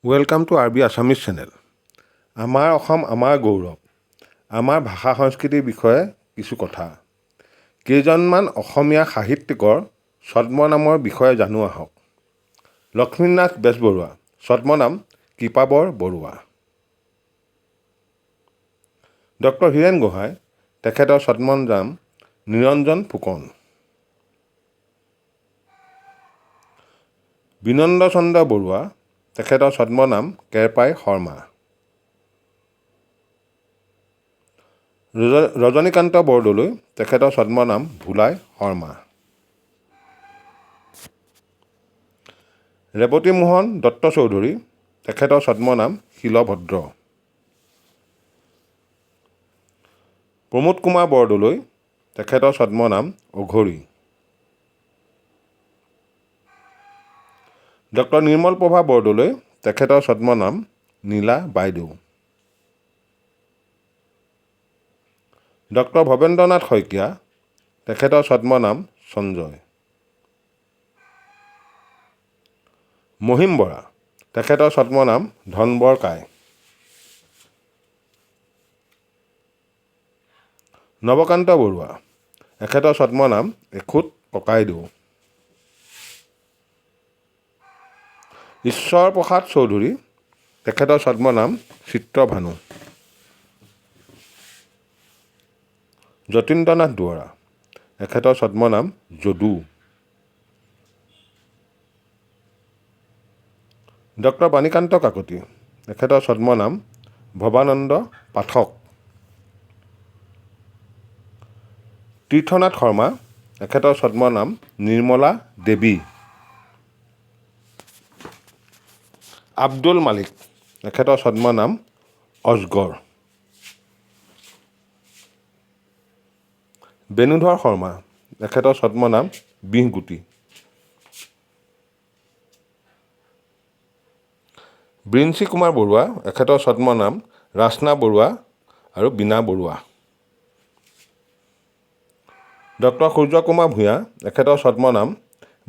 Welcome to Assamese channel. আমাৰ অসম আমাৰ গৌৰৱ। আমাৰ ভাষা সংস্কৃতিৰ বিষয়ে কিছু কথা। কেইজনমান অসমীয়া সাহিত্যিকৰ ছদ্মনামৰ বিষয়ে জানো আহক। লক্ষ্মীনাথ বেজবৰুৱা, ছদ্মনাম কৃপাবৰ বৰুৱা। ডক্টৰ হীৰেণ গোহাঁই, তেখেতৰ ছদ্মনাম নিৰঞ্জন ফুকন। বিনন্দ চন্দ্ৰ বৰুৱা, তেখেতৰ ছদ্মনাম কেৰপাই শৰ্মা। ৰজনীকান্ত বৰদলৈ, তেখেতৰ ছদ্মনাম ভোলাই শৰ্মা। ৰেৱতী মোহন দত্ত চৌধুৰী, তেখেতৰ ছদ্মনাম শিলভদ্ৰ। প্ৰমোদ কুমাৰ বৰদলৈ, তেখেতৰ ছদ্মনাম অঘৰী। ডক্টৰ নিৰ্মল প্ৰভা বৰদলৈ, তেখেতৰ ছদ্মনাম নীলা বাইদেউ। ডক্টৰ ভৱেন্দ্ৰনাথ শইকীয়া, তেখেতৰ ছদ্মনাম সঞ্জয়। মহিম বৰা, তেখেতৰ ছদ্মনাম ধনবৰ কাই। নৱকান্ত বৰুৱা, এখেতৰ ছদ্মনাম এখুত ককাইদেউ। ঈশ্বৰ প্ৰসাদ চৌধুৰী, তেখেতৰ ছদ্মনাম চিত্ৰভানু। যতীন্দ্ৰনাথ দুৱৰা, এখেতৰ ছদ্মনাম যদু। ডক্টৰ বাণীকান্ত কাকতি, এখেতৰ ছদ্মনাম ভৱানন্দ পাঠক। তীৰ্থনাথ শৰ্মা, এখেতৰ ছদ্মনাম নিৰ্মলা দেৱী। আব্দুল মালিক, এখেতৰ ছদ্মনাম অজগৰ। বেণুধৰ শৰ্মা, এখেতৰ ছদ্মনাম বিহগুটি। বৃঞ্চি কুমাৰ বৰুৱা, এখেতৰ ছদ্মনাম ৰাচনা বৰুৱা আৰু বীণা বৰুৱা। ডক্টৰ সূৰ্য কুমাৰ ভূঞা, এখেতৰ ছদ্মনাম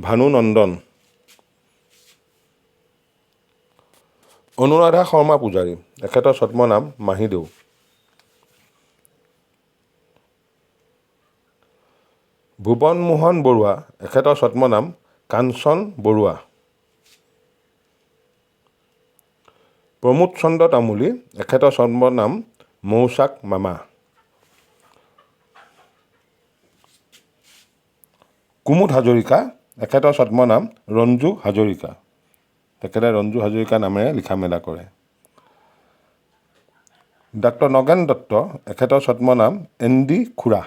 ভানু নন্দন। অনুৰাধা শৰ্মা পূজাৰী, এখেতৰ ছদ্মনাম মাহিদেউ। ভুৱন মোহন বৰুৱা, এখেতৰ ছদ্মনাম কাঞ্চন বৰুৱা। প্ৰমোদ চন্দ্ৰ তামুলী, এখেতৰ ছদ্মনাম মৌচাক মামা। কুমুদ হাজৰিকা, এখেতৰ ছদ্মনাম ৰঞ্জু হাজৰিকা। তেখেতে ৰঞ্জু হাজৰিকা নামেৰে লিখা মেলা কৰে। ডক্টৰ নগেন দত্ত, এখেতৰ ছদ্মনাম এন.ডি. খুৰা।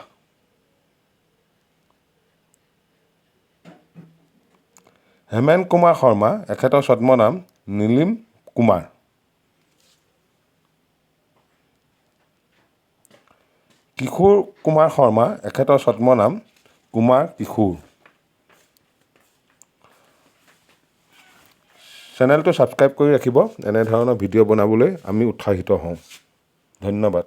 হেমেন কুমাৰ শৰ্মা, এখেতৰ ছদ্মনাম নীলিম কুমাৰ। কিশোৰ কুমাৰ শৰ্মা, এখেতৰ ছদ্মনাম কুমাৰ কিশোৰ। চেনেলটো ছাবস্ক্ৰাইব কৰি ৰাখিব। এনেধৰণৰ ভিডিঅ' বনাবলৈ আমি উৎসাহিত হওঁ। ধন্যবাদ।